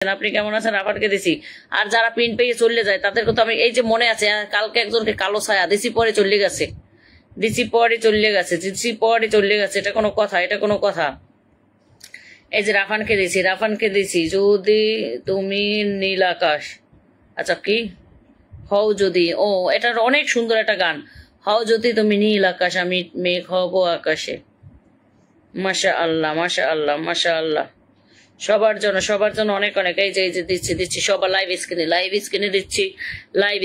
আপনি কেমন আছেন? রাফানকে দিছি। আর যারা পিন পেয়ে চলে যায় তাদেরকে তো আমি এই যে মনে আছে কালকে একজনকে কালো ছায়া দিছি, পরে চলে গেছে, দিছি পরে চলে গেছে, দিছি পরে চলে গেছে। এটা কোনো কথা? এটা কোনো কথা? এই যে রাফানকে দিছি যদি তুমি নীল আকাশ। আচ্ছা কি হও যদি, ও এটার অনেক সুন্দর একটা গান। হও যদি তুমি নীল আকাশ, আমি মেঘ হব আকাশে। মাশা আল্লাহ, মাশা আল্লাহ, মাশা আল্লাহ। সবার জন্য অনেক অনেক। এই যে দিচ্ছি সবার লাইভ স্ক্রিনে দিচ্ছি, লাইভ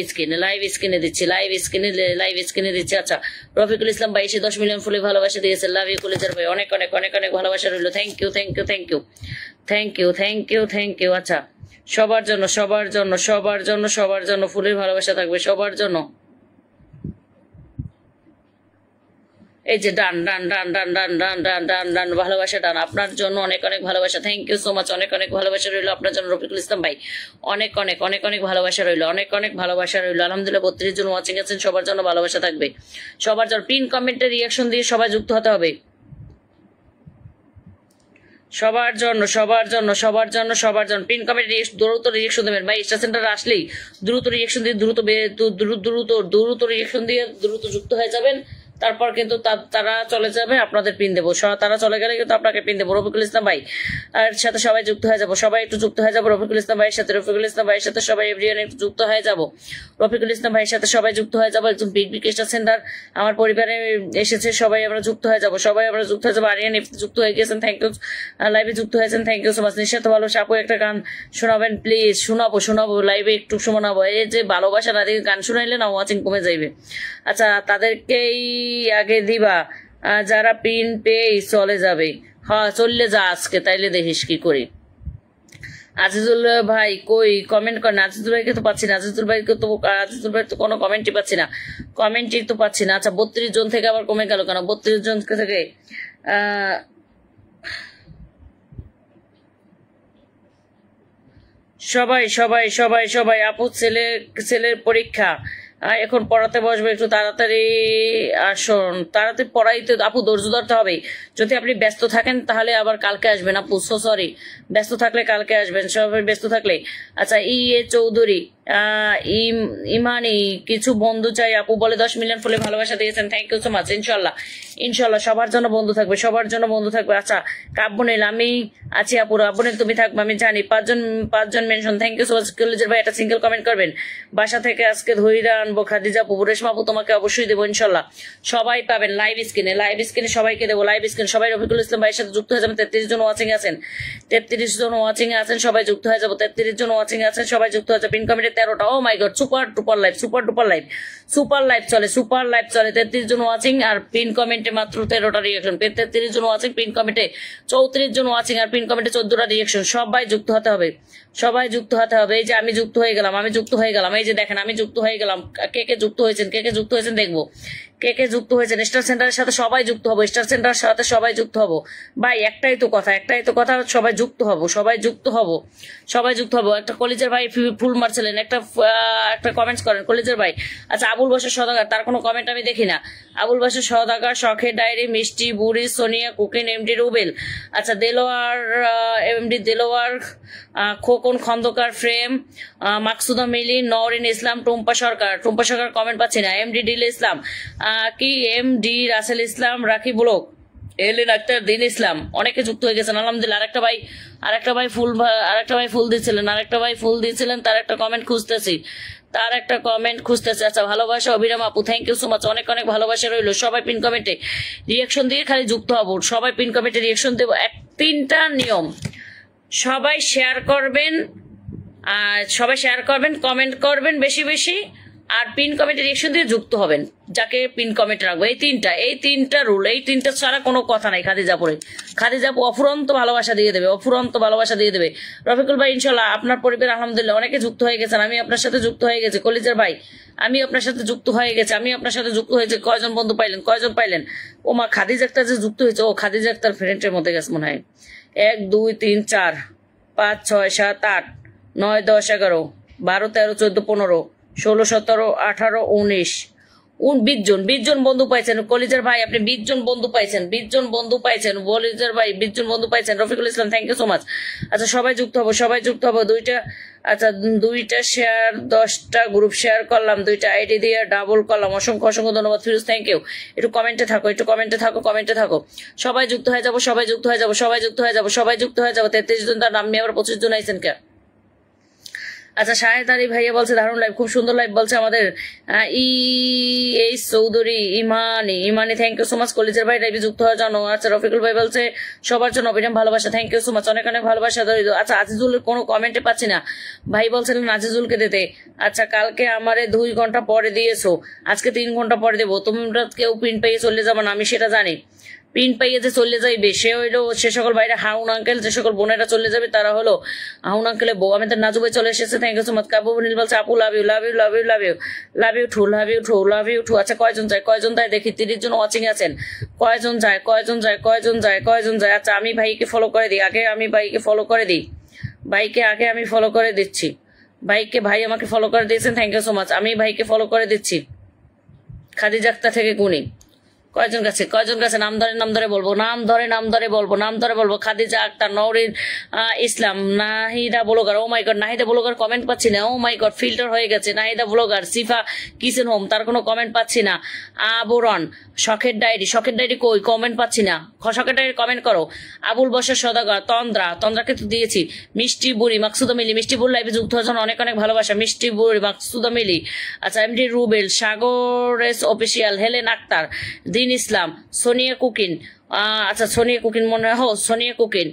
স্ক্রিনে দিচ্ছি। আচ্ছা, রফিকুল ইসলাম ভাই এসে 10 মিলিয়ন ফুলে ভালোবাসা দিয়েছে। লাভ ইউ কলেজের ভাই, অনেক অনেক অনেক অনেক ভালোবাসা রইলো। Thank you. আচ্ছা, সবার জন্য ফুলের ভালোবাসা থাকবে সবার জন্য। এই যে ডান ভালোবাসা ডান, আপনার জন্য অনেক অনেক ভালোবাসা। থ্যাংক ইউ সো মাচ, অনেক অনেক ভালোবাসা রইলো আপনার জন্য রফিকুল ইসলাম ভাই, অনেক অনেক ভালোবাসা রইলো, অনেক ভালোবাসা রইলো। আলহামদুলিল্লাহ 32 জন ওয়াচিং আছেন, সবার জন্য ভালোবাসা থাকবে সবার জন্য। পিন কমেন্টে রিয়াকশন দিয়ে সবাই যুক্ত হতে হবে সবার জন্য। পিন কমেন্ট দ্রুত রিয়াকশন দেবেন ভাই। স্টার সেন্টার আসলেই দ্রুত রিয়াকশন দিয়ে দ্রুত রিয়াকশন দিয়ে দ্রুত যুক্ত হয়ে যাবেন। তারপর কিন্তু তারা চলে যাবে, আপনাদের পিন দেবো। তারা চলে গেলে কিন্তু আপনাকে পিন দেবো। রফিকুল ইসলাম ভাই আর সাথে সবাই যুক্ত হয়ে যাবো, সবাই একটু যুক্ত হয়ে যাবো রফিকুল ইসলাম ভাইয়ের সাথে সবাই এভরিওয়ান একটু যুক্ত হয়ে যাবো। রফিকুল ইসলাম ভাইয়ের সাথে সবাই যুক্ত হয়ে যাবো। একজন বিগ স্টার সেন্টার আমার পরিবারে এসেছে, সবাই আমরা যুক্ত হয়ে যাবো। আরিয়ান যুক্ত হয়ে গেছেন, থ্যাংক ইউ। লাইভে যুক্ত হয়েছেন, থ্যাংক ইউ সো মাচ। নিঃস্বার্থ ভালোবাসা আপু, একটা গান শোনাবেন প্লিজ? শোনাবো লাইভে একটু শোনাবো। এই যে ভালোবাসা না দেখে গান শোনাইলে না ওয়াচিং কমে যাইবে। আচ্ছা, তাদেরকেই আগে দিবা যারা পিন পেয়ে চলে যাবে। হ্যাঁ, চললে যা আজকে, তাইলে দেখিস কি করি। আজিজুল ভাই কই কমেন্ট করেন? আজিজুল ভাইকে তো পাচ্ছি না, আজিজুল ভাই তো কোনো কমেন্টই পাচ্ছি না। আচ্ছা, 32 জন থেকে আবার কমে গেল কেন? 32 জন থেকে সবাই আপু ছেলের পরীক্ষা এখন পড়াতে বসবে, একটু তাড়াতাড়ি আসুন। তাড়াতাড়ি পড়াইতে আপু ধৈর্য ধরতে হবে। যদি আপনি ব্যস্ত থাকেন তাহলে আবার কালকে আসবেন আপু, সরি। ব্যস্ত থাকলে কালকে আসবেন, সবাই ব্যস্ত থাকলে। আচ্ছা, চৌধুরী ইমানি কিছু বন্ধু চাই আপু বলে 10 মিলিয়ন ফুলে ভালোবাসা দিয়েছেন, থ্যাংক ইউ সো মাচ। ইনশাল্লাহ সবার জন্য বন্ধু থাকবে, আচ্ছা, কাব্যনীল আমি আছি আপু, রাব্বনীল তুমি থাকবে আমি জানি। পাঁচজন mention, thank you so much. কলেজের ভাই একটা সিঙ্গেল কমেন্ট করবেন? বাসা থেকে আজকে ধৈর্য আনবো খাদিজা আপু, রেশমা আপু তোমাকে অবশ্যই দেবো ইনশাল্লাহ। সবাই পাবেন লাইভ স্ক্রিনে সবাইকে দেবো লাইভ স্ক্রিনে। সবাই রফিকুল ইসলাম ভাইয়ের সাথে যুক্ত হয়ে যাবেন। 33 জন ওয়াচিং আছেন, সবাই যুক্ত হয়ে যাবো। 33 জন ওয়াচিং আছেন, সবাই যুক্ত হয়ে যাবে। পিন কমেন্টে 13টা। ও মাই গড, সুপার লাইভ চলে। 33 জন ওয়াচিং আর পিন কমেন্টে মাত্র 13টা রিয়াকশন। 33 জন ওয়াচিং, পিন কমেন্টে 34 জন ওয়াচিং আর পিন কমেন্টে 14টা রিয়াকশন। সবাই যুক্ত হতে হবে। এই যে আমি যুক্ত হয়ে গেলাম। এই যে দেখেন আমি যুক্ত হয়ে গেলাম। কে কে যুক্ত হয়েছেন দেখবো। কে যুক্ত হয়েছেন? স্টার সেন্টারের সাথে সবাই যুক্ত হবো, সবাই যুক্ত হবো ভাই। একটাই তো কথা, সবাই যুক্ত হবো। একটা কলেজের ভাই ফুল মারছিলেন, একটা কমেন্টস করেন কলেজের ভাই। আচ্ছা, আবুল বসর সদাগর, তার কোনো কমেন্ট আমি দেখি না। আবুল বসর সদাগর, শখের ডায়েরি, মিষ্টি বুড়ি, সোনিয়া কুকিন, এমডি রুবেল। আচ্ছা, এমডি দেলোয়ার, খোকন খন্দকার, ফ্রেম, মাকসুদা মিলি, নওরিন ইসলাম, টুম্পা সরকার কমেন্ট পাচ্ছি না। এমডি ডিল ইসলাম, এমডি রাসেল ইসলাম, রাখি ব্লক, এলেন আক্তার, দিন ইসলাম, অনেকে যুক্ত হয়ে গেছেন আলহামদুলিল্লাহ। আরেকটা ভাই ফুল দিয়েছিলেন, তার একটা কমেন্ট খুঁজতেছি। আচ্ছা, ভালোবাসা অভিরাম আপু, থ্যাংক ইউ সো মাচ, অনেক ভালোবাসা রইলো। সবাই পিন কমেন্টে রিয়াকশন দিয়ে খালি যুক্ত হবো, সবাই পিন কমেন্টে রিয়াকশন দেবো। 3টা নিয়ম, সবাই শেয়ার করবেন, কমেন্ট করবেন বেশি, আর পিন কমেন্টে রিয়াকশন দিয়ে যুক্ত হবেন। যাকে পিন কমেন্টে রাখবো, এই তিনটা রুল, এই 3টা ছাড়া কোনো কথা নাই। খাদিজাপু অফুরন্ত ভালোবাসা দিয়ে দেবে। রফিকুল ভাই ইনশাল্লাহ আপনার পরিবার আলহামদুলিল্লাহ অনেকে যুক্ত হয়ে গেছেন। আমি আপনার সাথে যুক্ত হয়ে গেছি। কলেজের ভাই আমি আপনার সাথে যুক্ত হয়েছে। কয়জন বন্ধু পাইলেন? ও মা, খাদিজা আক্তার যে যুক্ত হয়েছে, ও খাদিজা আক্তার ফ্রেন্ডের মধ্যে গেছে মনে হয়। 1 2 3 4 5 6 7 8 9 10 11 12 13 14 15 16 17 18 19 20 জন বন্ধু পাইছেন কলিজার ভাই, আপনি 20 জন বন্ধু পাইছেন, 20 জন বন্ধু পাইছেন কলিজার ভাই, 20 জন বন্ধু পাইছেন। Rafiqul Islam thank you so much. আচ্ছা সবাই যুক্ত হবো, সবাই যুক্ত হবো। আচ্ছা 2টা শেয়ার, 10টা গ্রুপ শেয়ার করলাম, 2টা আইডি দিয়ে ডাবল করলাম। অসংখ্য অসংখ্য ধন্যবাদ ফিরোজ, থ্যাংক ইউ। একটু কমেন্টে থাকো, একটু কমেন্টে থাকো, কমেন্টে থাকো। সবাই যুক্ত হয়ে যাবো, সবাই যুক্ত হয়ে যাবো, সবাই যুক্ত হয়ে যাবো, সবাই যুক্ত হয়ে যাবো। 33 জন, তার নাম নিয়ে আবার 25 জন আইছেন কে? আচ্ছা শাহেদ আলী ভাইয়া বলছে দারুণ লাইভ, খুব সুন্দর লাইভ বলছে আমাদের এই চৌধুরী ইমানি থ্যাংক ইউ সো মাচ। কলিজের ভাই লাইভে যুক্ত হওয়ার জন্য। আচ্ছা রফিকুল ভাই বলছে সবার জন্য অবিরাম ভালোবাসা, থ্যাংক ইউ সো মাচ, অনেক অনেক ভালোবাসা ধরিত। আচ্ছা আজিজুলের কোনো কমেন্টে পাচ্ছি না, ভাই বলছিলেন আজিজুলকে দিতে। আচ্ছা কালকে আমারে 2 ঘন্টা পরে দিয়েছো, আজকে 3 ঘন্টা পরে দেবো। তোমরা কেউ পিন পেয়ে চলে যাবো না, আমি সেটা জানি। পিন পাইয়ে যে চলে যাইবে সে হইলো সে সকল ভাইরা হাউন আঙ্কেল, যে সকল বোনেরা চলে যাবে তারা হলো হাউন আঙ্কেলের বউ। আমি তো নাজু ভাই চলে এসেছে, থ্যাংক ইউ সো মাচ। কাবু নীল বলছে আপু love you love you love you love you love you too love you too love you too. আচ্ছা কয়জন যায়, কয়জন যায় দেখি। 30 জন ওয়াচিং আছেন, কয়জন যায়, কয়জন যায়, কয়জন যায়, কয়জন যায়। আচ্ছা আমি ভাইকে ফলো করে দিই আগে, আমি ভাইকে ফলো করে দিই, ভাইকে আগে আমি ফলো করে দিচ্ছি। ভাইকে, ভাই আমাকে ফলো করে দিয়েছেন, থ্যাংক ইউ সো মাচ। আমি ভাইকে ফলো করে দিচ্ছি। খাদিজা আক্তার থেকে গুনি কয়জন গেছে, কয়জন গেছে? নাম ধরে বলবো, নাম ধরে বলবো। খাদিজা আক্তার, নওরিন ইসলাম, Nahida blogger. O my god, Nahida blogger comment পাচ্ছি না। ও মাই গড, ফিল্টার হয়ে গেছে। নাহিদা ব্লগার, সিফা কিচেন হোম, তার কোনো কমেন্ট পাচ্ছি না। আবরণ, শখের ডায়েরি কই, কমেন্ট পাচ্ছি না। শখের ডায়েরি কমেন্ট করো। আবুল বসর সদাগর, তন্দ্রাকে তো দিয়েছি। মিষ্টি বুড়ি, মাকসুদা মিলি, মিষ্টি বুড়ি লাইভে যুক্ত হওয়ার জন্য অনেক অনেক ভালোবাসা। মিষ্টি বুড়ি, মাকসুদা মিলি। আচ্ছা এমডি রুবেল, সাগরেস official, Helen Akter, Din Islam, Sonia cooking. আচ্ছা সোনিয়া কুকিন মনে হয়, সোনিয়া কুকিন।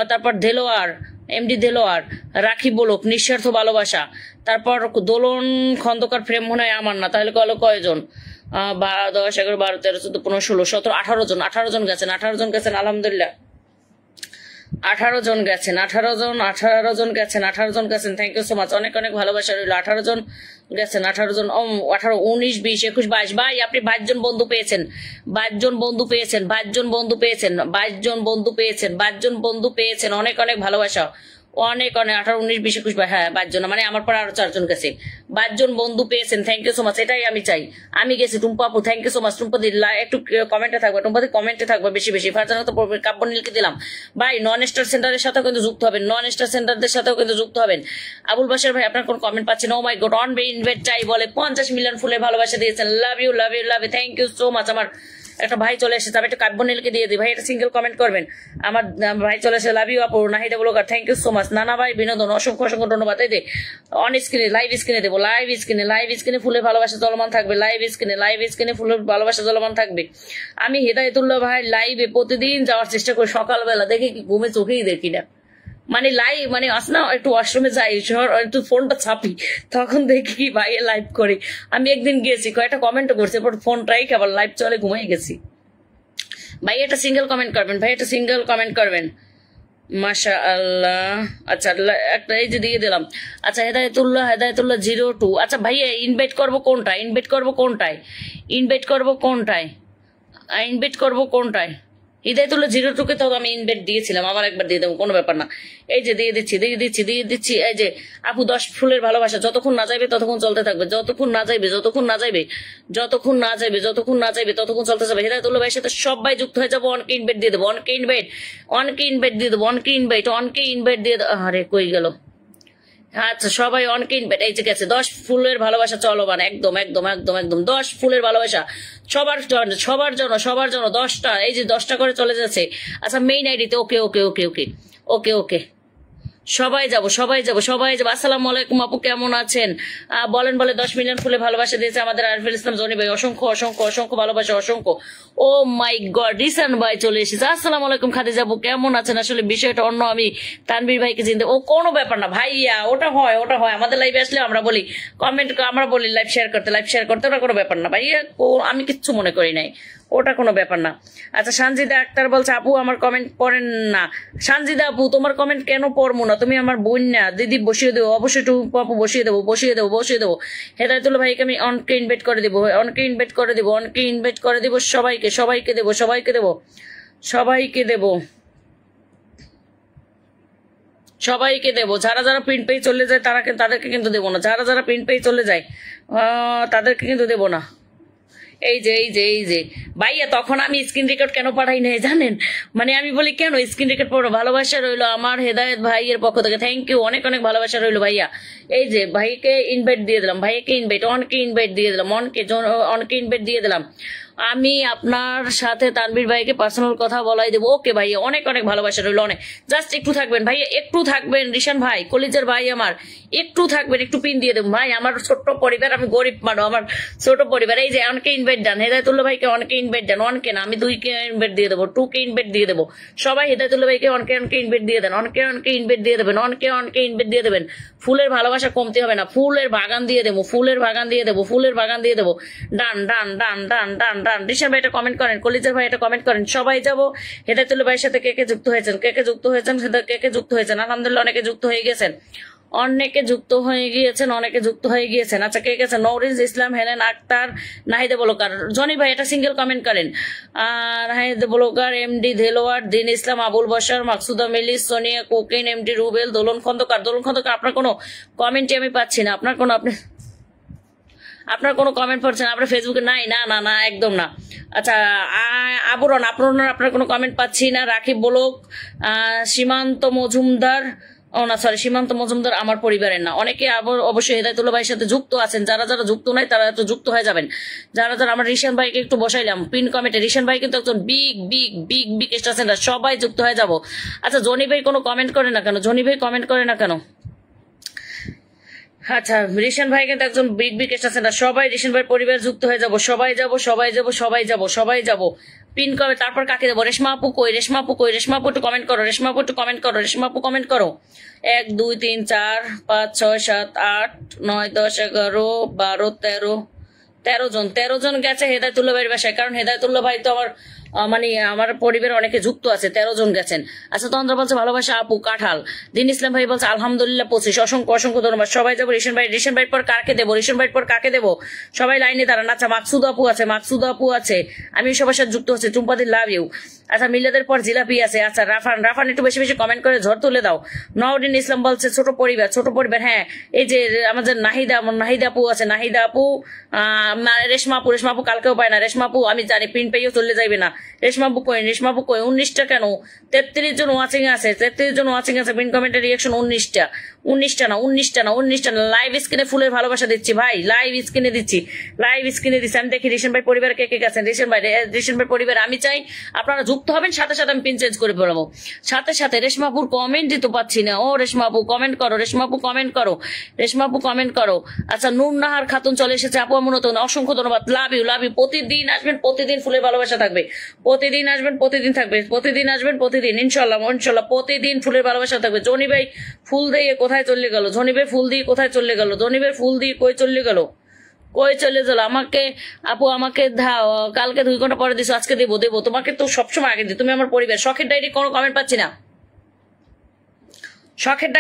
তারপর দেলোয়ার, এমডি দেলোয়ার, রাখি বলক, নিঃস্বার্থ ভালোবাসা। তারপর দোলন খন্দকার, প্রেম মনে হয় আমার না, তাহলে কয়জন? 10, 11, 12, 13, 14, 15, 16, 17, 18 জন। 18 জন গেছেন, 18 জন গেছেন, আলহামদুলিল্লাহ। 18 জন গেছেন, 18 জন গেছেন, থ্যাংক ইউ সো মাচ, অনেক অনেক ভালোবাসা রইল। 18 জন গেছেন, 18 জন, 18, 19, 20, 21, 22। ভাই আপনি 22 জন বন্ধু পেয়েছেন, 22 জন বন্ধু পেয়েছেন, 22 জন বন্ধু পেয়েছেন, 22 জন বন্ধু পেয়েছেন, 22 জন বন্ধু পেয়েছেন, অনেক অনেক ভালোবাসা, অনেক অনেক। 18, 19, 20, 21, হ্যাঁ 22 জন, মানে আমার পর আরো 4 জন গেছে। 22 জন বন্ধু পেয়েছেন, থ্যাংক ইউ সো মাচ, এটাই আমি চাই। আমি গেছি। টুম্পা আপু থ্যাংক ইউ সো মাচ। টুম্পাদি একটু কমেন্টে থাকবে, টুম্পাদি কমেন্টে থাকবে বেশি বেশি। ফারজানা তো কাব্য নীলকে দিলাম। ভাই নন স্টার সেন্টারের সাথেও কিন্তু যুক্ত হবেন, নন স্টার সেন্টারদের সাথেও কিন্তু যুক্ত হবেন। আবুল বাসার ভাই আপনার কোন কমেন্ট পাচ্ছি না। ও মাই গড, অন বে ইনভেট চাই বলে 50 মিলিয়ন ফুলের ভালোবাসা দিয়েছেন। Love you love you love you, thank you so much. আমার একটা ভাই চলে এসেছে, আমি একটা কাব্য নীলকে দিয়ে দিই। ভাই এটা সিঙ্গেল কমেন্ট করবেন। আমার ভাই চলে এসেছে, লাভ ইউ আপু। Nahida blogger thank you so much. নানা ভাই বিনোদন, অসংখ্য অসংখ্য ধন্যবাদ। এই যে অন স্ক্রিনে লাইভ স্ক্রিনে দেবো, লাইভ স্ক্রিনে ফুলের ভালোবাসা চলমান থাকবে, লাইভ স্ক্রিনে ফুলের ভালোবাসা চলমান থাকবে। আমি হেদায়েতুল্লাহ ভাই লাইভে প্রতিদিন যাওয়ার চেষ্টা করি, সকালবেলা দেখি কি ঘুমে চোখেই দেখি না, মানে লাইভ মানে আসনা একটু ওয়াশরুমে যাই, একটু ফোনটা ছাপি, তখন দেখি ভাই লাইভ করে। আমি একদিন গেছি, কয়েকটা কমেন্ট করছি, এরপর ফোনটাই আবার লাইভ চলে, ঘুমাই গেছি। ভাই এটা সিঙ্গেল কমেন্ট করবেন, ভাই এটা সিঙ্গেল কমেন্ট করবেন। মাশাআল্লাহ। আচ্ছা একটা এই যে দিয়ে দিলাম। আচ্ছা হেদায়েতুল্লাহ 02। আচ্ছা ভাইয়া ইনভাইট করবো কোনটায়, ইনভাইট করবো কোনটায়? হিদায়তুল্লাহ 02কে তো আমি ইনভাইট দিয়েছিলাম, আবার একবার দিয়ে দেবো, কোনো ব্যাপার না। এই যে দিয়ে দিচ্ছি। এই যে আপু 10 ফুলের ভালোবাসা, যতক্ষণ না যাইবে ততক্ষণ চলতে থাকবে, যতক্ষণ না যাইবে ততক্ষণ চলতে যাবে। হিদায়তুল্লাহ ভাইয়ের সাথে সবাই যুক্ত হয়ে যাবো। অনকে ইনভাইট দিয়ে দেবো, অনকে ইনভাইট দিয়ে দেবো। আরে কই গেল? আচ্ছা সবাই অনকে ইনভাইট, এই যে গেছে 10 ফুলের ভালোবাসা চলমান, একদম 10 ফুলের ভালোবাসা সবার জন্য 10টা, এই যে 10টা করে চলে যাচ্ছে। আচ্ছা মেইন আইডিতে ওকে সবাই যাব। আসসালামু আলাইকুম আপু, কেমন আছেন? বলেন 10 মিলিয়ন ফুলে ভালোবাসা দিয়েছে আমাদের আরফিল ইসলাম জনি ভাই, অসংখ্য ভালোবাসা, অসংখ্য। ও মাই গড, রিসান ভাই চলে এসেছে। আসসালামু আলাইকুম খাদিজা আপু, কেমন আছেন? আসলে বিষয়টা অন্য, আমি তানভীর ভাইকে চিনতে। ও কোনো ব্যাপার না ভাইয়া, ওটা হয় আমাদের লাইভে আসলে আমরা বলি কমেন্ট, আমরা বলি লাইভ শেয়ার করতে, ওটা কোনো ব্যাপার না ভাইয়া, আমি কিচ্ছু মনে করি নাই, ওটা কোনো ব্যাপার না। আচ্ছা সানজিদা আক্তার বলছে আপু আমার কমেন্ট পড়েন না। সানজিদা আপু তোমার কমেন্ট কেন পড়বো না, তুমি আমার বোন না? দিদি বসিয়ে দেবো, অবশ্যই আপু বসিয়ে দেবো। হেদায়েতুল্লাহ ভাইকে আমি অনকে ইনভাইট করে দিব, সবাইকে দেবো। যারা প্রিন্ট পেয়ে চলে যায় তাদেরকে কিন্তু দেবো না, যারা প্রিন্ট পেয়ে চলে যায় তাদেরকে কিন্তু দেবো না। এই যে ভাইয়া, তখন আমি স্ক্রিন রেকর্ড কেন পাঠাই নাই জানেন? মানে আমি বলি কেন স্ক্রিন রেকর্ড পড়ো, ভালোবাসা রইলো আমার হেদায়েত ভাইয়ের পক্ষ থেকে, থ্যাংক ইউ, অনেক অনেক ভালোবাসা রইলো ভাইয়া। এই যে ভাইকে ইনভাইট দিয়ে দিলাম, ভাইকে ইনভাইট, অনকে ইনভাইট দিয়ে দিলাম, অনকে ইনভাইট দিয়ে দিলাম। আমি আপনার সাথে তানভীর ভাইকে পার্সোনাল কথা বলাই দেবো। ওকে ভাইয়া, অনেক অনেক ভালোবাসা রইলো, অনেক। জাস্ট একটু থাকবেন ভাইয়া, একটু থাকবেন। রিশান ভাই, কলিজার ভাই আমার, একটু থাকবেন, একটু পিন দিয়ে দেবো ভাই। আমার ছোট্ট পরিবার, আমি গরিব মানুষ, আমার ছোট পরিবার। এই যে অনকে ইনভাইট দেন, হেদায়তুল্লাহ ভাইকে অনকে ইনভাইট দেন, অনকে না, আমি 2 কে ইনভাইট দিয়ে দেবো, 2 কে ইনভাইট দিয়ে দেবো। সবাই হেদায়তুল্লাহ ভাইকে অনকে ইনভাইট দিয়ে দেন, অনকে ইনভাইট দিয়ে দেবেন, অনকে ইনভাইট দিয়ে দেবেন। ফুলের ভালোবাসা কমতে হবে না, ফুলের বাগান দিয়ে দেবো, ফুলের বাগান দিয়ে দেবো, ফুলের বাগান দিয়ে দেবো। ডান ডান ডান ডান ডান ডান। রিশান ভাই এটা কমেন্ট করেন, কলিজার ভাই এটা কমেন্ট করেন। সবাই যাবো হেদায়তুল্লাহ ভাইয়ের সাথে, কে কে যুক্ত হয়েছেন, কে কে যুক্ত হয়েছেন, কে কে যুক্ত হয়েছেন। আলহামদুলিল্লাহ অনেকে যুক্ত হয়ে গেছেন, অনেকে যুক্ত হয়ে গিয়েছেন, অনেকে যুক্ত হয়ে গিয়েছেন। আচ্ছা, কে গেছেন? নওরিজ ইসলাম, হেলেন আক্তার, নাহিদা বলোকার, জনি ভাই এটা সিঙ্গেল কমেন্ট করেন। নাহিদা বলোকার, এমডি দেলোয়ার, দিন ইসলাম, আবুল বশার, মাকসুদা মিলিস, সোনিয়া কোকিন, এমডি রুবেল, দোলন খন্দকার। দোলন খন্দকার, আপনার কোনো কমেন্টই আমি পাচ্ছি না, আপনার কোনো কমেন্ট পড়ছেন আপনার ফেসবুকে? নাই, না না না, একদম না। আচ্ছা, আবরণ, আপনার কোনো কমেন্ট পাচ্ছি না। রাকিব বলক, সীমান্ত মজুমদার, ও না সরি, সীমান্ত মজুমদার আমার পরিবারের না। অনেকে অবশ্যই হেদায়তুল্লাহ ভাইয়ের সাথে যুক্ত আছেন, যারা যারা যুক্ত নাই তারা তো যুক্ত হয়ে যাবেন। যারা যারা, আমার রিশান ভাইকে একটু বসাইলাম পিন কমেন্টে। রিশান ভাই কিন্তু একজন big big big big star centre, সবাই যুক্ত হয়ে যাব। আচ্ছা, জনি ভাই কোনো কমেন্ট করে না কেন? জনি ভাই কমেন্ট করে না কেন? আচ্ছা, রিশান ভাই কিন্তু একজন বিগ বিগ স্টার সেন্টার, সবাই রিশান ভাই পরিবার যুক্ত হয়ে যাব, সবাই যাব, সবাই যাব, সবাই যাব, সবাই যাব। পিন করে তারপর কাকে দেবো? রেশমা আপু কই? রেশমা আপু কই? রেশমা আপু একটু কমেন্ট করো, রেশমা আপু একটু কমেন্ট করো, রেশমা আপু কমেন্ট করো। 1 2 3 4 5 6 7 8 9 10 11 12 13 জন, 13 জন গেছে হেদায়তুল্লাহ ভাইয়ের বাসায়। কারণ হেদায়তুল্লাহ ভাই তো আমার মানে আমার পরিবারে অনেকে যুক্ত আছে, 13 জন গেছেন। আচ্ছা, তন্দ্র বলছে ভালোবাসা আপু কাঁঠাল। দিন ইসলাম ভাই বলছে আলহামদুলিল্লাহ 25। অসংখ্য অসংখ্য ধন্যবাদ। সবাই যাবো। রিশান ভাই পর কাকে দেবো? রিশান ভাই পর কাকে দেবো? সবাই লাইনে দাঁড়ান। আচ্ছা, মাকসুদ আপু আছে, আমি সবার সাথে যুক্ত হচ্ছে। টুম্পাদি লাভ ইউ। আচ্ছা, মিলাদের পর জিলাপি আছে। আচ্ছা, রাফান একটু বেশি বেশি কমেন্ট করে ঝড় তুলে দাও। নওরিন ইসলাম বলছে ছোট পরিবার। হ্যাঁ, এই যে আমাদের নাহিদা আপু আছে, নাহিদা আপু, রেশমা আপু কালকেও পায় না। রেশমা আপু আমি জানি পিন পেয়েও চলে যাইবে না। রেশমা আপু কই? 19টা কেন? 33 জন ওয়াচিং আছে, পিন কমেন্টের রিয়াকশন 19টা না। লাইভ স্ক্রিনে ফুলের ভালোবাসা দিচ্ছি ভাই, লাইভ স্ক্রিনে দিচ্ছি। আমি দেখি রিশান ভাই পরিবার কে কে গেছেন। রিশান ভাই পরিবার আমি চাই আপনারা যুক্ত হবেন, সাথে সাথে আমি পিন চেঞ্জ করে পড়াবো। সাথে রেশমাপুর কমেন্ট দিতে পাচ্ছি না। ও রেশমাপু কমেন্ট করো, রেশমাপু কমেন্ট করো। আচ্ছা, নূর নাহার খাতুন চলে এসেছে। আপু আমার নতুন, অসংখ্য ধন্যবাদ। Love you. প্রতিদিন আসবেন, প্রতিদিন ফুলের ভালোবাসা থাকবে। প্রতিদিন আসবেন, প্রতিদিন থাকবে। প্রতিদিন ইনশাল্লাহ প্রতিদিন ফুলের ভালোবাসা থাকবে। জনি ভাই ফুল দিয়ে কোথায় চলে গেল? জনি ভাই ফুল দিয়ে কই চলে গেল? আমাকে আপু আমাকে কালকে 2 ঘন্টা পরে দিছো, আজকে দেবো। তোমাকে তো সবসময় আগে দিই, তুমি আমার পরিবার। শখের ডায়েরি কোনো কমেন্ট পাচ্ছি না। শখের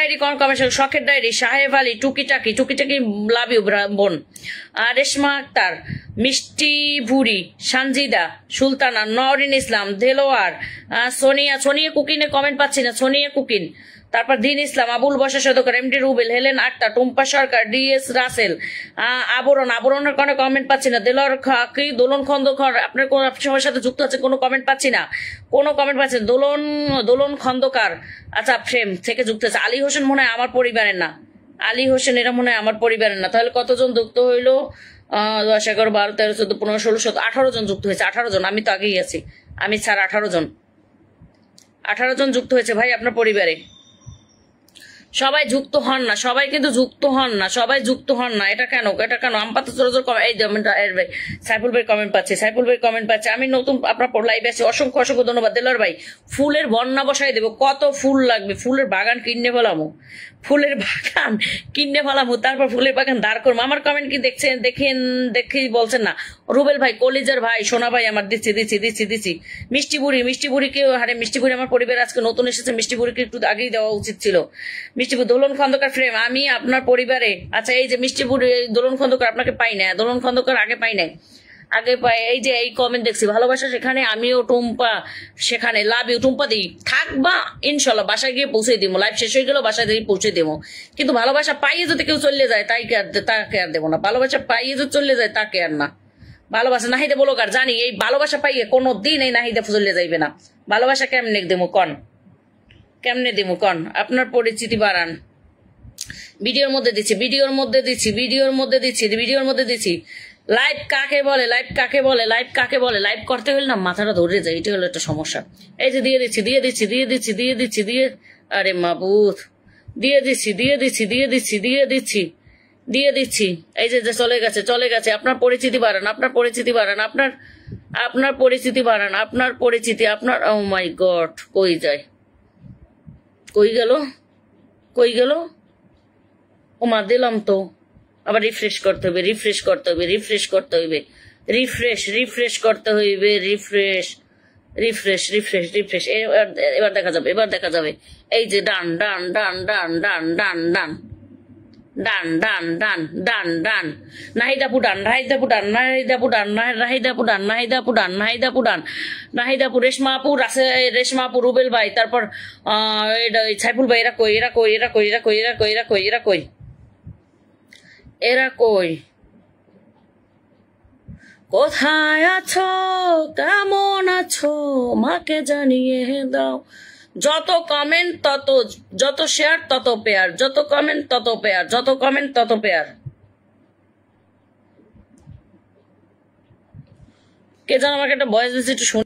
ডায়েরি সাহেব আলী, টুকিটাকি লাভ ইউ বোন। রেশমা আক্তার, মিষ্টি ভুরি, সানজিদা সুলতানা, নওরিন ইসলাম, দেলোয়ার, সোনিয়া কুকিনে কমেন্ট পাচ্ছি না। সোনিয়া কুকিন, তারপর দিন ইসলাম, আবুল বশা সদকার, এমডি রুবেল, হেলেন আক্তার, টুম্পা সরকার, ডিএস রাসেল, আবরণের কোনো কমেন্ট পাচ্ছি না। দেলোয়ার খাকি, দোলন খন্দকার, আপনার কোন সবার সাথে যুক্ত আছে, কোনো কমেন্ট পাচ্ছি না। দোলন খন্দকার, আচ্ছা ফ্রেম থেকে যুক্ত আছে। আলী হোসেন মনে হয় আমার পরিবারের না। এরা মনে হয় আমার পরিবারের না। তাহলে কতজন যুক্ত হইলো? 10 11 12 13 14 15 16 17 18 জন যুক্ত হয়েছে। 18 জন, আমি তো আগেই আছি, আমি ছাড় 18 জন যুক্ত হয়েছে ভাই আপনার পরিবারে। সবাই যুক্ত হন না, সবাই যুক্ত হন না। এটা কেন? আমপাত এই সাইফুল ভাই কমেন্ট পাচ্ছে। আমি নতুন আপনার লাইভে আছি। অসংখ্য অসংখ্য ধন্যবাদ। দেলোয়ার ভাই ফুলের বন্যা বসাই দেবো। কত ফুল লাগবে? ফুলের বাগান কিনে ফেলামো, তারপর ফুলের বাগান দাঁড় করবো। আমার কমেন্ট কি দেখি বলছেন না? রুবেল ভাই, কলিজার ভাই, সোনা ভাই আমার দিচ্ছি। মিষ্টি বুড়িকে, মিষ্টি বুড়ি আমার পরিবার আজকে নতুন এসেছে। মিষ্টি বুড়িকে একটু আগেই দেওয়া উচিত ছিল। দোলন খন্দকার ফ্রেম, আমি আপনার পরিবারে। আচ্ছা, এই যে মিষ্টি বুড়ি, দোলন খন্দকার আপনাকে পাই না। দোলন খন্দকার আগে পাই নাই, এই যে এই কমেন্ট দেখছি, ভালোবাসা সেখানে, আমিও টুম্পা সেখানে। Love you. টুম্পা দিই থাকবা ইনশাল্লাহ, বাসায় গিয়ে পৌঁছে দিব। লাইভ শেষ হয়ে গেল, বাসায় গিয়ে পৌঁছে দেবো। কিন্তু ভালোবাসা পাইয়ে যদি কেউ চলে যায় তাকে আর দেবো না। ভালোবাসা পাইয়ে যদি চলে যায় তাকে আর না। ভালোবাসা নাহিদা বলো কার জানি এই ভালোবাসা পাইয়ে কোনো দিন এই নাহিদা চলে যাইবে না। ভালোবাসা কেমনে দেবো কন, কেমনে দেবো কন? আপনার পরিচিতি বাড়ান। ভিডিওর মধ্যে দিচ্ছি, ভিডিওর মধ্যে দিচ্ছি, ভিডিওর মধ্যে দিচ্ছি, ভিডিওর মধ্যে দিচ্ছি। লাইভ কাকে বলে, লাইভ কাকে বলে, লাইভ কাকে বলে? লাইভ করতে হলে না মাথাটা ধরে যায়, এটা হলো একটা সমস্যা। এই যে দিয়ে দিচ্ছি, দিয়ে দিচ্ছি, দিয়ে দিচ্ছি, দিয়ে দিচ্ছি, দিয়ে আরে মাবুত দিয়ে দিচ্ছি, দিয়ে দিচ্ছি, দিয়ে দিচ্ছি, দিয়ে দিচ্ছি, দিয়ে দিচ্ছি। এই যে চলে গেছে, চলে গেছে। আপনার পরিচিতি বাড়ান, আপনার পরিচিতি বাড়ান, আপনার আপনার পরিচিতি বাড়ান, আপনার পরিচিতি, আপনার ও মাই গড কই যায়, কই গেল, কই গেল? ওমা দিলাম তো, আবার রিফ্রেশ করতে হবে, রিফ্রেশ করতে হবে, রিফ্রেশ করতে হইবে, রিফ্রেশ রিফ্রেশ করতে হইবে, রিফ্রেশ রিফ্রেশ রিফ্রেশ রিফ্রেশ। এবার দেখা যাবে, এবার দেখা যাবে। এই যে ডান done done done done done done done done done done ডান নাহিদাপু ডান, নাহিদাপু ডান, নাহিদাপু ডান, নাহিদাপু ডান, নাহিদাপু ডান, নাহিদাপু ডান, নাহিদাপু রেশমাপুর আছে, রেশমাপুর রুবেল ভাই, তারপর সাইফুল ভাই। এরা কই, এরা কই, এরা কই, এরা কই, এরা কই, এরা কই, এরা কই, এরা কই? কোথায় আছো, কেমন আছো, মাকে জানিয়ে দাও। যত কমেন্ট তত, যত শেয়ার তত পেয়ার, যত কমেন্ট তত পেয়ার, যত কমেন্ট তত পেয়ার। কে যেন আমাকে একটা ভয়েস দিচ্ছে, একটু শুন।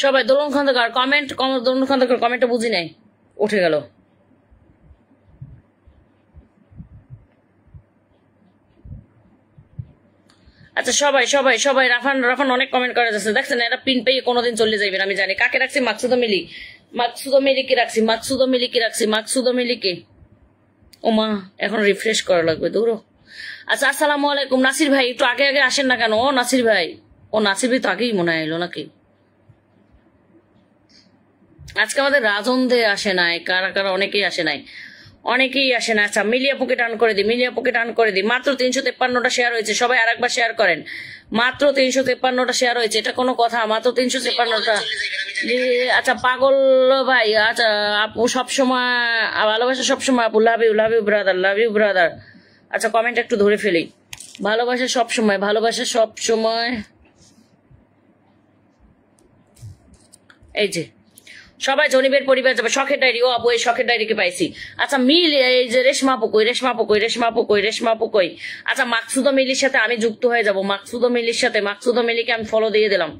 সবাই দোলন খন্দকার কমেন্ট, দোলন খন্দকার কমেন্টটা বুঝি নাই, উঠে গেল। আচ্ছা সবাই সবাই সবাই, রাফান রাফান অনেক কমেন্ট করা যাচ্ছে, দেখছেন? এটা পিন পেয়ে কোনোদিন চলে যাইবেন আমি জানি। কাকে রাখছি? মাকসুদা মিলি, মাকসুদা মিলিকে রাখছি, মাকসুদা মিলিকে রাখছি, মাকসুদা মিলিকে। ওমা এখন রিফ্রেশ করা লাগবে, দৌড়ো। আচ্ছা আসসালামু আলাইকুম নাসির ভাই, একটু আগে আগে আসেন না কেন? ও নাসির ভাই, ও নাসির ভাই তো আগেই মনে হয় এলো নাকি? আজকে আমাদের রাজনদে আসে নাই, কারা কারা অনেকেই আসে নাই, অনেকেই আসে না। আচ্ছা মিলিয়াপুকে টান করে দিই, মিলিয়াপুকে টান করে দিই। মাত্র 353টা শেয়ার হয়েছে, সবাই আরেকবার শেয়ার করেন। মাত্র 353টা শেয়ার হয়েছে, এটা কোনো কথা? মাত্র 353টা। আচ্ছা পাগল ভাই, আচ্ছা আপু সবসময় ভালোবাসা, সবসময় আপু, love you, love you brother, love you brother. আচ্ছা কমেন্ট একটু ধরে ফেলি। ভালোবাসা সবসময়, ভালোবাসা সবসময়। এই যে সবাই জনিবের পরিবার যাবে, শখের ডায়েরি। ও আপু এই শখের ডায়েরিকে পাইছি। আচ্ছা মিল, এই যে রেশমা আপু কই, রেশমা আপু কই, রেশমা আপু কই, রেশমা আপু কই? আচ্ছা মাকসুদা মিলির সাথে আমি যুক্ত হয়ে যাব, মাকসুদা মিলির সাথে। মাকসুদা মিলিকে আমি ফলো দিয়ে দিলাম,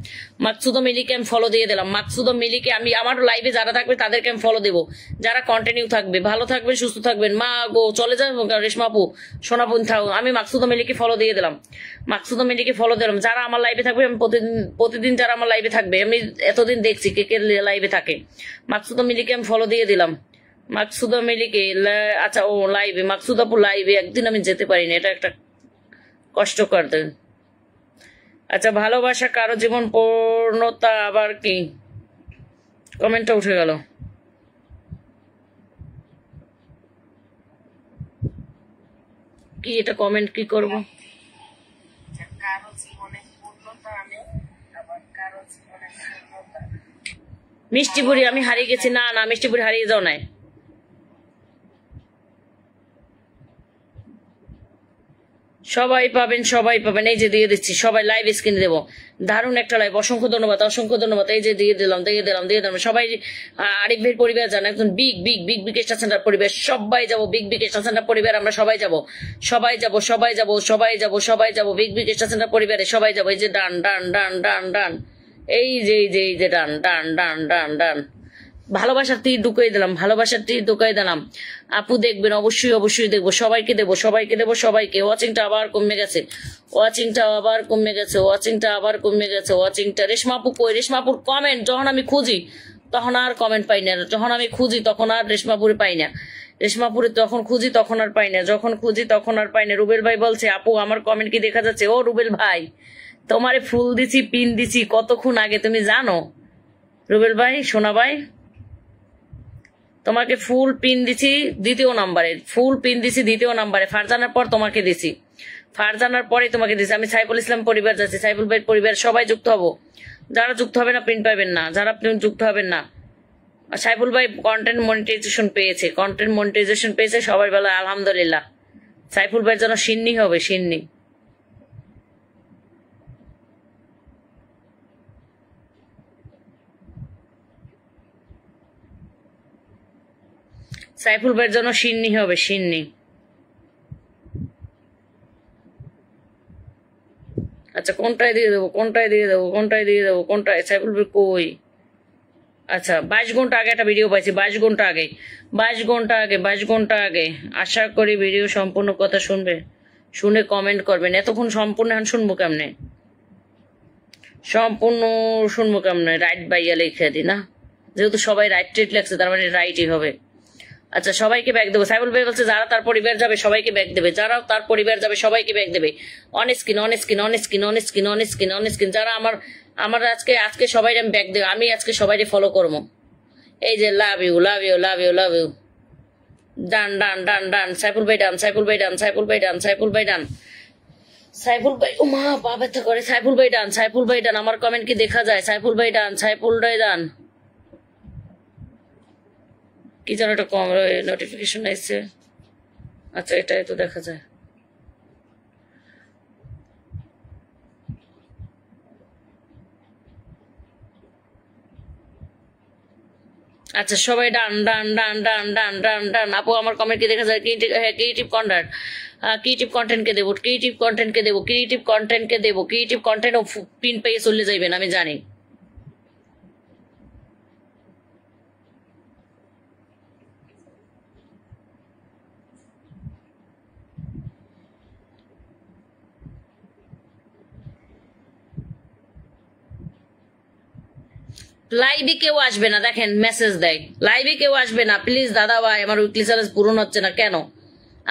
মাকসুদা মিলিকে আমি ফলো দিয়ে দিলাম, মাকসুদা মিলিকে আমি, আমার লাইভে যারা থাকবে তাদেরকে আমি ফলো দেবো, যারা কন্টিনিউ থাকবে। ভালো থাকবেন, সুস্থ থাকবেন। মা গো চলে যাবো রেশমা আপু, সোনাপুন থাক। আমি মাকসুদা মিলিকে ফলো দিয়ে দিলাম, মাকসুদা মিলিকে ফলো দিলাম। যারা আমার লাইভে থাকবে আমি প্রতিদিন যারা আমার লাইভে থাকবে, আমি এতদিন দেখছি কে কে লাইভে থাকে। মাকসুদা মিলিকে আমি ফলো দিয়ে দিলাম, মাকসুদা মিলিকে। আচ্ছা ও লাইভে, মাকসুদাপুর লাইভে একদিন আমি যেতে পারিনি, এটা একটা কষ্টকর। আচ্ছা ভালোবাসা কারো জীবন পূর্ণতা আবার কি? কমেন্টটা উঠে গেল। কি এটা কমেন্ট কি করব? মিষ্টিপুরি আমি হারিয়ে গেছি। না না মিষ্টিপুরি হারিয়ে যাও নাই, সবাই পাবেন, সবাই পাবেন। এই যে দিয়ে দিচ্ছি, সবাই লাইভ স্ক্রিনে দেবো। দারুণ একটা লাইভ, অসংখ্য ধন্যবাদ, অসংখ্য ধন্যবাদ। এই যে দিয়ে দিলাম, দিয়ে দিলাম, দিয়ে দিলাম। সবাই আরিফ ভাইয়ের পরিবার যান, একজন big big big big star centre পরিবার, সবাই যাবো। বিগ বিগ স্টার সেন্টার পরিবার আমরা সবাই যাবো, সবাই যাবো, সবাই যাবো, সবাই যাবো, সবাই যাবো। বিগ বিগ স্টার সেন্টার পরিবারে সবাই যাবো। এই যে ডান ডান ডান ডান ডান, এই যে এই যে এই যে ডান ডান ডান ডান ডান। ভালোবাসার তীর ঢুকাই দিলাম, ভালোবাসার তীর ঢুকাই দিলাম। আপু দেখবেন, অবশ্যই অবশ্যই দেখবো, সবাইকে দেবো, সবাইকে দেবো, সবাইকে। ওয়াচিংটা আবার কমে গেছে, ওয়াচিংটা আবার কমে গেছে, ওয়াচিংটা আবার কমে গেছে, ওয়াচিংটা। রেশমাপু কই, রেশমাপুর কমেন্ট যখন আমি খুঁজি তখন আর কমেন্ট পাই না, যখন আমি খুঁজি তখন আর রেশমাপুরে পাই না। রেশমাপুরে যখন খুঁজি তখন আর পাই না, যখন খুঁজি তখন আর পাই না। রুবেল ভাই বলছে আপু আমার কমেন্ট কি দেখা যাচ্ছে? ও রুবেল ভাই, তোমারে ফুল দিছি, পিন দিছি কতক্ষণ আগে তুমি জানো? রুবেল ভাই, সোনা ভাই, তোমাকে ফুল পিন দিছি 2য় নাম্বারে, ফুল পিন দিছি 2য় নাম্বারে। ফারজানার পর তোমাকে দিছি, ফারজানার পরে তোমাকে দিছি। আমি সাইফুল ইসলাম পরিবার যাচ্ছি, সাইফুল ভাই পরিবার সবাই যুক্ত হবো। যারা যুক্ত হবে না প্রিন্ট পাবেন না, যারা যুক্ত হবেন না। সাইফুল ভাই কন্টেন্ট মনিটাইজেশন পেয়েছে, কন্টেন্ট মনিটাইজেশন পেয়েছে, সবাই বলে আলহামদুলিল্লাহ। সাইফুল ভাইয়ের জন্য সিন্নি হবে, সিন্নি। সাইফুল ভাইয়ের জন্য সিন্নি হবে, সিন্নি। আচ্ছা কোনটায় দিয়ে দেবো, কোনটায় দিয়ে দেবো, কোনটায় দিয়ে দেবো, কোনটায়? সাইফুল ভাই কই? আচ্ছা 22 ঘন্টা আগে একটা ভিডিও পাইছি, 22 ঘন্টা আগে, 22 ঘন্টা আগে, 22 ঘন্টা আগে। আশা করি ভিডিও সম্পূর্ণ কথা শুনবে, শুনে কমেন্ট করবেন। এতক্ষণ সম্পূর্ণ এখন শুনবো কেমনে? সম্পূর্ণ শুনবো কেমনে? রাইট বাইয়া লিখে দি না, যেহেতু সবাই রাইট ট্রেট লাগছে তার মানে রাইটই হবে। আচ্ছা সবাইকে ব্যাগ দেবো। সাইফুল ভাই বলছে যারা তার পরিবার যাবে সবাইকে ব্যাগ দেবে, যারা তার পরিবার যাবে সবাইকে ব্যাগ দেবে। On screen, on screen, on screen, on screen, on screen, on screen. যারা আমার আজকে সবাই আমি ব্যাগ দেবো, আমি আজকে সবাই ফলো করবো। এই যে love you, love you, love you, love you. Done done done done. Saiful ভাই ডান, সাইফুল ভাই ডান, সাইফুল ভাই ডান, সাইফুল ভাই ডান, সাইফুল ভাই। ও মা পা ব্যথা করে। সাইফুল ভাই ডান, সাইফুল ভাই ডান। আমার কমেন্ট কি দেখা যায়? সাইফুল ভাই ডান, সাইফুল ভাই ডান। কি যেন একটা কম নোটিফিকেশন আসছে। আচ্ছা এটাই তো দেখা যায়। আচ্ছা সবাই ডান done done done done done ডান। আপু আমার কমেন্ট কি দেখা যায়? ক্রিয়েটিভ কন্টেন্ট, ক্রিয়েটিভ কন্টেন্টকে দেবো, ক্রিয়েটিভ কন্টেন্টকে দেবো, ক্রিয়েটিভ কন্টেন্টকে দেবো, ক্রিয়েটিভ কন্টেন্ট ও পিন পেয়ে চলে যাইবেন আমি জানি। লাইভে কেউ আসবে না, দেখেন মেসেজ দেয় লাইভে কেউ আসবে না প্লিজ। দাদা ভাই আমার উইকলি চ্যালেঞ্জ পূরণ হচ্ছে না কেন?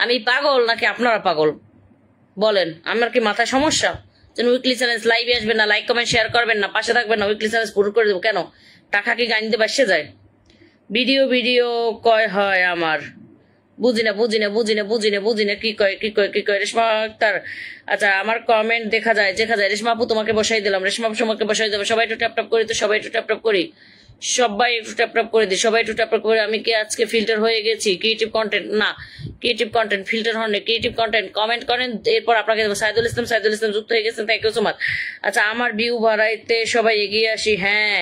আমি পাগল নাকি আপনারা পাগল বলেন? আমার কি মাথায় সমস্যা? যেন উইকলি চ্যালেঞ্জ লাইভে আসবেন না, লাইক কমেন্ট শেয়ার করবেন না, পাশে থাকবেন না, উইকলি চ্যালেঞ্জ পূরণ করে দেবো কেন? টাকা কি গাইতে বাসে যায়? ভিডিও ভিডিও কয় হয় আমার, বুঝি না বুঝি না বুঝি না বুঝি না বুঝি না। কি কয় কি কয় কি কয়? রেশমা আক্তার। আচ্ছা আমার কমেন্ট দেখা যায়, দেখা যায়। রেশমা আপু তোমাকে বসাই দিলাম, রেশমা আপু তোমাকে বসাই দেবো। সবাই একটু ট্যাপ ট্যাপ করি তো, সবাই একটু ট্যাপ ট্যাপ করি, সবাই একটু ট্যাপ ট্যাপ করে দিই, সবাই একটু ট্যাপ ট্যাপ করে। আমি কি আজকে ফিল্টার হয়ে গেছি? ক্রিয়েটিভ কন্টেন্ট না, ক্রিয়েটিভ কন্টেন্ট ফিল্টার হন, ক্রিয়েটিভ কন্টেন্ট কমেন্ট করেন, এরপর আপনাকে দেবো। সাইদুল ইসলাম, সাইদুল ইসলাম যুক্ত হয়ে গেছেন, থ্যাংক ইউ সো মাচ। আচ্ছা আমার ভিউ বাড়াইতে সবাই এগিয়ে আসি। হ্যাঁ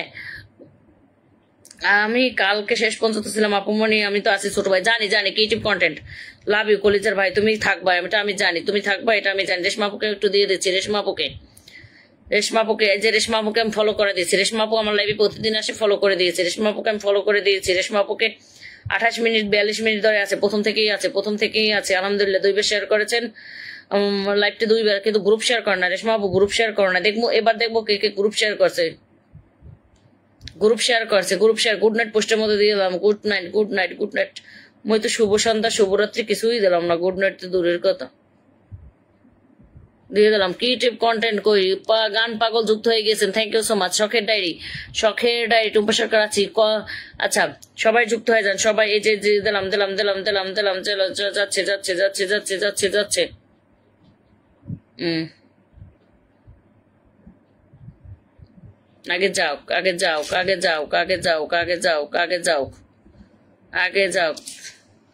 আমি কালকে শেষ পর্যন্ত ছিলাম আপুমনি, আমি তো আছি ছোট ভাই, জানি জানি। ক্রিয়েটিভ কন্টেন্ট লাভ ইউ কলিজার ভাই, তুমি থাকবা এটা আমি জানি, তুমি থাকবা এটা আমি জানি। রেশমা আপুকে একটু দিয়ে দিচ্ছি, রেশমা আপুকে, রেশমা আপুকে, যে রেশমা আপুকে আমি ফলো করে দিয়েছি। রেশমা আপু আমার লাইভে প্রতিদিন আসে, ফলো করে দিয়েছি। রেশমা আপুকে আমি ফলো করে দিয়েছি। রেশমা আপুকে 28 মিনিট 42 মিনিট ধরে আছে, প্রথম থেকেই আছে, প্রথম থেকেই আছে আলহামদুলিল্লাহ। 2বার শেয়ার করেছেন লাইভটি, 2বার, কিন্তু গ্রুপ শেয়ার করে না। রেশমা আপু গ্রুপ শেয়ার করে না, দেখবো এবার দেখবো কে কে গ্রুপ শেয়ার করছে, গ্রুপ শেয়ার করছে, গ্রুপ শেয়ার। গুড নাইট পোস্টের মধ্যে দিয়ে দিলাম, good night, good night, good night. মই তো শুভ সন্ধ্যা শুভরাত্রি কিছুই দিলাম না, গুড নাইট তো দূরের কথা, দিয়ে দিলাম। ক্রিয়েটিভ কন্টেন্ট কই? গান পাগল যুক্ত হয়ে গেছেন, থ্যাংক ইউ সো মাচ। শখের ডায়েরি, শখের ডায়েরি টুম্পা সরকার আছি। আচ্ছা সবাই যুক্ত হয়ে যান, সবাই। এই যে দিলাম দিলাম দিলাম দিলাম দিলাম, যাচ্ছে যাচ্ছে যাচ্ছে যাচ্ছে যাচ্ছে যাচ্ছে। আগে যাও, আগে যাও, আগে যাও, আগে যাও, আগে যাও, আগে যাও, আগে যাও।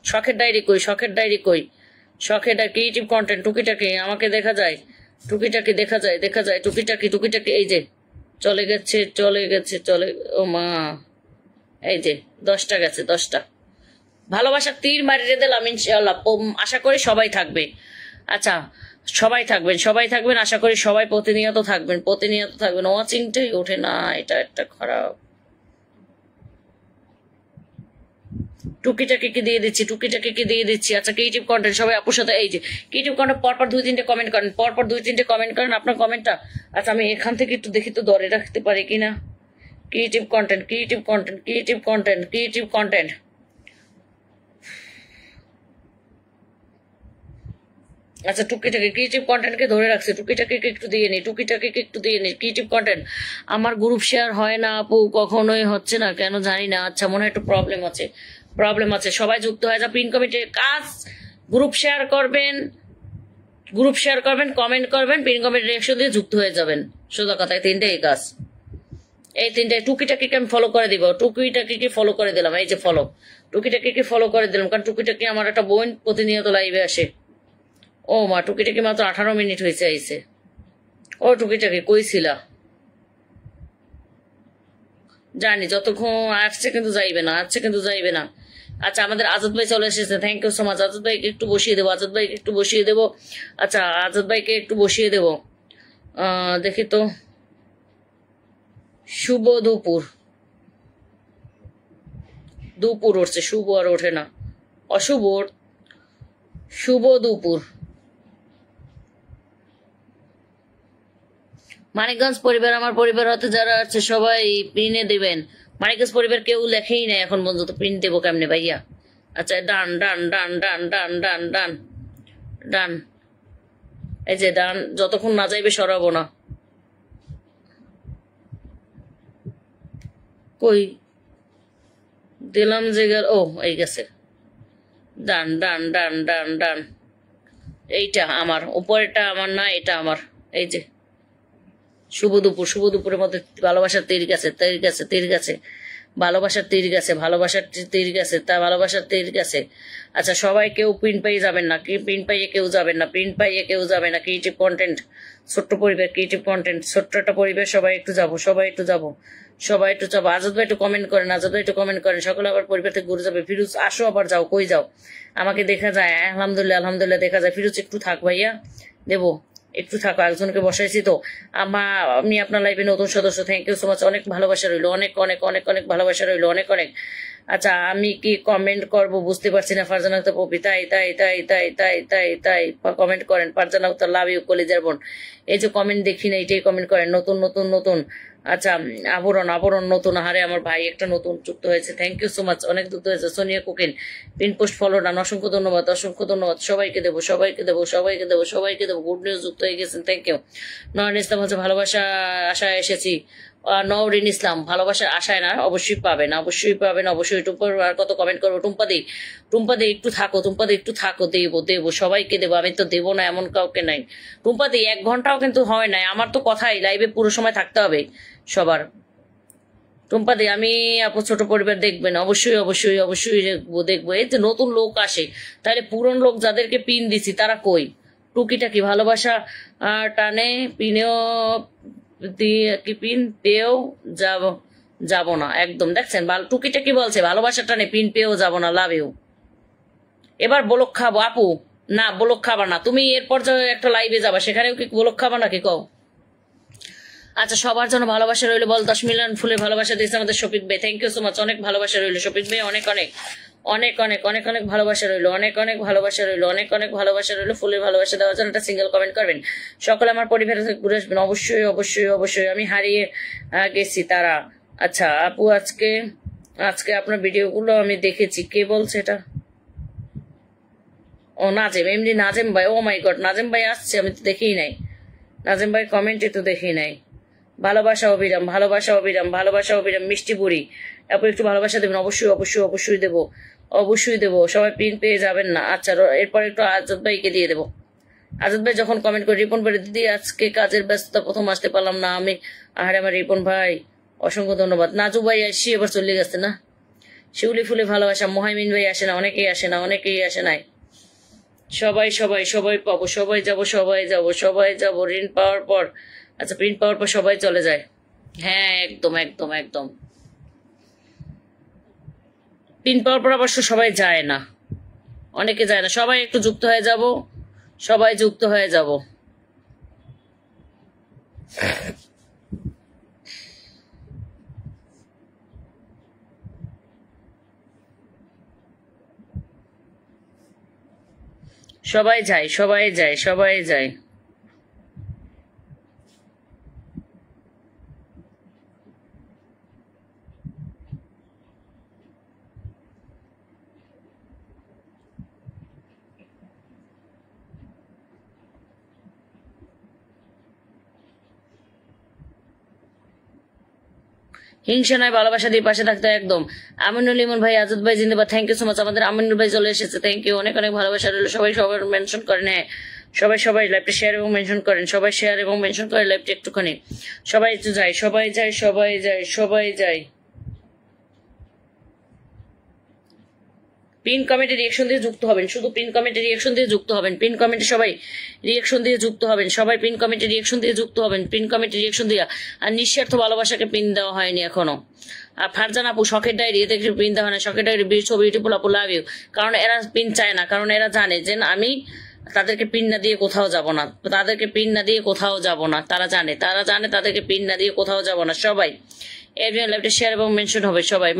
শখের ডায়েরি কই? শখের ডায়েরি কই? শখের ডায়েরি ক্রিয়েটিভ কন্টেন্ট টুকিটাকি আমাকে দেখা যায়, টুকিটাকি দেখা যায়, দেখা যায় টুকিটাকি, টুকিটাকি। এই যে চলে গেছে, চলে গেছে, চলে। ও মা, এই যে 10টা গেছে, 10টা। ভালোবাসার তীর মারিয়ে দিলাম ইনশাআল্লাহ। আশা করি সবাই থাকবে। আচ্ছা সবাই থাকবেন, সবাই থাকবেন, আশা করি সবাই প্রতিনিয়ত থাকবেন, প্রতিনিয়ত থাকবেন। ওয়াচিংটাই ওঠে না, এটা একটা খারাপ। টুকিটাকে কি দিয়ে দিচ্ছি, টুকিটাকে কি দিয়ে দিচ্ছি। আচ্ছা ক্রিয়েটিভ কন্টেন্ট সবাই আপুর সাথে, এই যে ক্রিয়েটিভ কন্টেন্ট পরপর 2-3টে কমেন্ট করেন, পরপর 2-3টে কমেন্ট করেন আপনার কমেন্টটা। আচ্ছা আমি এখান থেকে একটু দেখি তো ধরে রাখতে পারি কিনা। Creative content, creative content, creative content, creative content. আচ্ছা টুকিটাকি ক্রিয়েটিভ কন্টেন্টকে ধরে রাখছে, টুকিটাকি একটু দিয়ে নি, টুকিটাকি একটু দিয়ে নি ক্রিয়েটিভ কন্টেন্ট। আমার গ্রুপ শেয়ার হয় না আপু, কখনোই হচ্ছে না, কেন জানি না। আচ্ছা মনে হয় একটু প্রবলেম আছে, প্রবলেম আছে। সবাই যুক্ত হয়ে যা, পিন কমিটির কাজ গ্রুপ শেয়ার করবেন, গ্রুপ শেয়ার করবেন, কমেন্ট করবেন, পিন কমেন্ট রিয়াকশন দিয়ে যুক্ত হয়ে যাবেন। সোজা কথায় তিনটেই কাজ, এই তিনটাই। টুকিটাকিকে আমি ফলো করে দিব, টুকিটাকিকে ফলো করে দিলাম, এই যে ফলো, টুকিটাকিকে ফলো করে দিলাম, কারণ টুকিটাকি আমার একটা বোন প্রতিনিয়ত লাইভে আসে। ও মা, টুকিটাকি মাত্র 18 মিনিট হয়েছে আইছে। ও টুকিটাকি কইছিলা, জানি যতক্ষণ আসছে কিন্তু যাইবে না, আসছে কিন্তু যাইবে না। আচ্ছা আমাদের আজাদ ভাই চলে এসেছে, thank you so much. Azad ভাইকে একটু বসিয়ে দেবো, আজাদ ভাইকে একটু বসিয়ে দেবো। আচ্ছা আজাদ ভাইকে একটু বসিয়ে দেবো। দেখি তো, শুভ দুপুর, দুপুর উঠছে, শুভ আর ওঠে না, অশুভ শুভ দুপুর। মানিকগঞ্জ পরিবার, আমার পরিবার হতে যারা আছে সবাই পিনে দেবেন। মানিকগঞ্জ পরিবার কেউ লেখেই নাই এখন পর্যন্ত, পিন দেবো কেমনে ভাইয়া? আচ্ছা ডান done done done done done done ডান, এই যে ডান, যতক্ষণ না যাইবে সরাবো না। কই দিলাম যে গেল, ও এই গেছে, ডান ডান ডান ডান ডান। এইটা আমার, উপরেরটা আমার না, এটা আমার। এই যে শুভ দুপুর, শুভ দুপুরের মধ্যে ভালোবাসার তীর গেছে, তীর গেছে, তীর গেছে, ভালোবাসার তীর গেছে, ভালোবাসার তীর গেছে, তা ভালোবাসার তীর গেছে। আচ্ছা সবাই কেউ প্রিন্ট পাইয়ে যাবেন না, কি প্রিন্ট পাইয়ে কেউ যাবেন না, প্রিন্ট পাইয়ে কেউ যাবে না। ক্রিয়েটিভ কন্টেন্ট, ছোট্ট পরিবার, ক্রিয়েটিভ কন্টেন্ট, ছোট্ট একটা পরিবার, সবাই একটু যাবো, সবাই একটু যাবো, সবাই একটু যাবো। আজাদ ভাই একটু কমেন্ট করেন, আজাদ ভাই একটু কমেন্ট করেন। সকলে আবার পরিবার থেকে ঘুরে যাবে। ফিরুজ আসো, আবার যাও, কই যাও? আমাকে দেখা যায়, আলহামদুলিল্লাহ আলহামদুলিল্লাহ দেখা যায়। ফিরুজ একটু থাক ভাইয়া, দেবো একটু থাকো, একজনকে বসাইছি তো। আমি আপনার লাইফে নতুন সদস্য, থ্যাংক ইউ সো মাচ। অনেক ভালোবাসা রইলো, অনেক অনেক অনেক অনেক ভালোবাসা রইলো, অনেক অনেক। আচ্ছা আমি কি কমেন্ট করব বুঝতে পারছি না। ফারজানা আক্তার পপি, তাই তাই তাই তাই তাই তাই তাই কমেন্ট করেন। ফারজানা আক্তার লাভ ইউ, কলিজার বোন। এই যে কমেন্ট দেখি না, এটাই কমেন্ট করেন, নতুন নতুন নতুন। আচ্ছা আবরণ, আবরণ নতুন, হারে আমার ভাই একটা নতুন যুক্ত হয়েছে, থ্যাংক ইউ সো মাচ, অনেক যুক্ত হয়েছে। Sonia cooking, pin post follow done, অসংখ্য ধন্যবাদ, অসংখ্য ধন্যবাদ। সবাইকে দেবো, সবাইকে দেবো, সবাইকে দেবো, সবাইকে দেবো। গুড নিউজ যুক্ত হয়ে গেছেন, থ্যাংক ইউ। নয়ন ইসলাম হচ্ছে ভালোবাসা আশায় এসেছি। নওরিন ইসলাম, ভালোবাসার আশায় না, অবশ্যই পাবেন, অবশ্যই পাবেন, অবশ্যই। টুম্পার আর কত কমেন্ট করবো? টুম্পাদি, টুম্পাদি একটু থাকো, টুম্পাদি একটু থাকো, দেবো দেবো, সবাইকে দেবো, আমি তো দেবো না এমন কাউকে নাই। টুম্পাদি 1 ঘন্টাও কিন্তু হয় নাই, আমার তো কথাই লাইভে পুরো সময় থাকতে হবে সবার। টুম্পাদি আমি আপু ছোট পরিবার দেখবেন, অবশ্যই অবশ্যই অবশ্যই দেখবো, দেখবো। এই যে নতুন লোক আসে, তাহলে পুরন লোক যাদেরকে পিন দিছি তারা কই? টুকিটাকি ভালোবাসা টানে পিনেও দিয়ে কি পিন পেয়েও যাব, যাব না একদম। দেখছেন টুকিটাকি বলছে ভালোবাসা টানে পিন পেয়েও যাব না, লাভ ইউ। এবার বলক খাবো আপু? না বলক খাবা না তুমি, এরপর যে একটা লাইভে যাবা সেখানেও কি বলক খাবা নাকি কও? আচ্ছা সবার জন্য ভালোবাসা রইলো, বল 10 মিলিয়ন ফুলের ভালোবাসা দিয়েছে আমাদের শফিক ভাই, থ্যাংক ইউ সো মাচ। অনেক ভালোবাসা রইলো শফিক ভাই, অনেক অনেক অনেক অনেক অনেক অনেক ভালোবাসা রইলো, অনেক অনেক ভালোবাসা রইলো, অনেক অনেক ভালোবাসা রইলো। ফুলের ভালোবাসা দেওয়ার জন্য একটা সিঙ্গেল কমেন্ট করবেন। সকলে আমার পরিবারের থেকে ঘুরে আসবেন, অবশ্যই অবশ্যই অবশ্যই। আমি হারিয়ে গেছি তারা। আচ্ছা আপু আজকে, আজকে আপনার ভিডিওগুলো আমি দেখেছি, কে বলছে এটা? ও নাজেম, এমনি নাজেম ভাই, ও মাই গড নাজেম ভাই আসছে, আমি তো দেখেই নাই। নাজেম ভাই কমেন্টে তো দেখি নাই। ভালোবাসা অবিরাম, ভালোবাসা অবিরাম, ভালোবাসা অবিরাম। মিষ্টি বুড়ি আপু একটু ভালোবাসা দেবেন, অবশ্যই অবশ্যই অবশ্যই দেবো, অবশ্যই দেবো। সবাই পিন পেয়ে যাবেন না। আচ্ছা এরপর একটু আজাদ ভাইকে দিয়ে দেবো। আজাদ ভাই যখন কমেন্ট করে, রিপন ভাই দিদি আজকে কাজের ব্যস্ততা প্রথম আসতে পারলাম না আমি। আহারে আমার রিপন ভাই, অসংখ্য ধন্যবাদ। নাজু ভাই আসি এবার চলে গেছে না। শিউলি ফুলে ভালোবাসা, মোহাইমিন ভাই আসে না, অনেকেই আসে না, অনেকেই আসে নাই। সবাই সবাই সবাই পাবো, সবাই যাব, সবাই যাব, সবাই যাব। ঋণ পাওয়ার পর, আচ্ছা প্রিন্ট পাওয়ার পর সবাই চলে যায়। হ্যাঁ একদম একদম একদম। প্রিন্ট পাওয়ার পর অবশ্য সবাই যায় না, অনেকে যায় না। সবাই একটু যুক্ত হয়ে যাব, সবাই যুক্ত হয়ে যাব। সবাই যায়, সবাই যায়, সবাই যায়। হিংসা নয়, ভালোবাসা দিয়ে পাশে থাকতে হয় একদম। আমিনুল ইমন ভাই, আজাদ ভাই জিন্দাবাদ, থ্যাংক ইউ সো মাচ। আমাদের আমিনুল ভাই চলে এসেছে, থ্যাংক ইউ, অনেক অনেক ভালোবাসা রইল। সবাই সবার মেনশন করেন, হ্যাঁ সবাই লাইভটা শেয়ার এবং মেনশন করেন, সবাই শেয়ার এবং মেনশন করেন লাইভটা একটুখানি। সবাই একটু যাই, সবাই যাই। পিন কমেন্টে রিয়েকশন দিয়ে যুক্ত হবেন, শুধু পিন কমেন্টে রিয়েকশন দিয়ে যুক্ত হবেন। পিন কমেন্টে সবাই রিয়েকশন দিয়ে যুক্ত হবেন, সবাই পিন কমেন্টে রিয়েকশন দিয়ে যুক্ত হবেন, পিন কমেন্টে রিয়েকশন দিয়ে। আর নিঃস্বার্থ ভালোবাসাকে পিন দেওয়া হয়নি এখনো। আর ফারজান আপু, শখের ডায়েরি, এতে পিন দেওয়া হয় না। শখের ডায়েরি বিউটিফুল আপু, লাভ ইউ। কারণ এরা পিন চায় না, কারণ এরা জানে যে আমি তাদেরকে পিন না দিয়ে কোথাও যাব না, তাদেরকে পিন না দিয়ে কোথাও যাব না। তারা জানে তাদেরকে পিন না দিয়ে কোথাও যাব না। সবাই এভরিওয়ান লাইভটা শেয়ার এবং মেনশন হবে সবাই।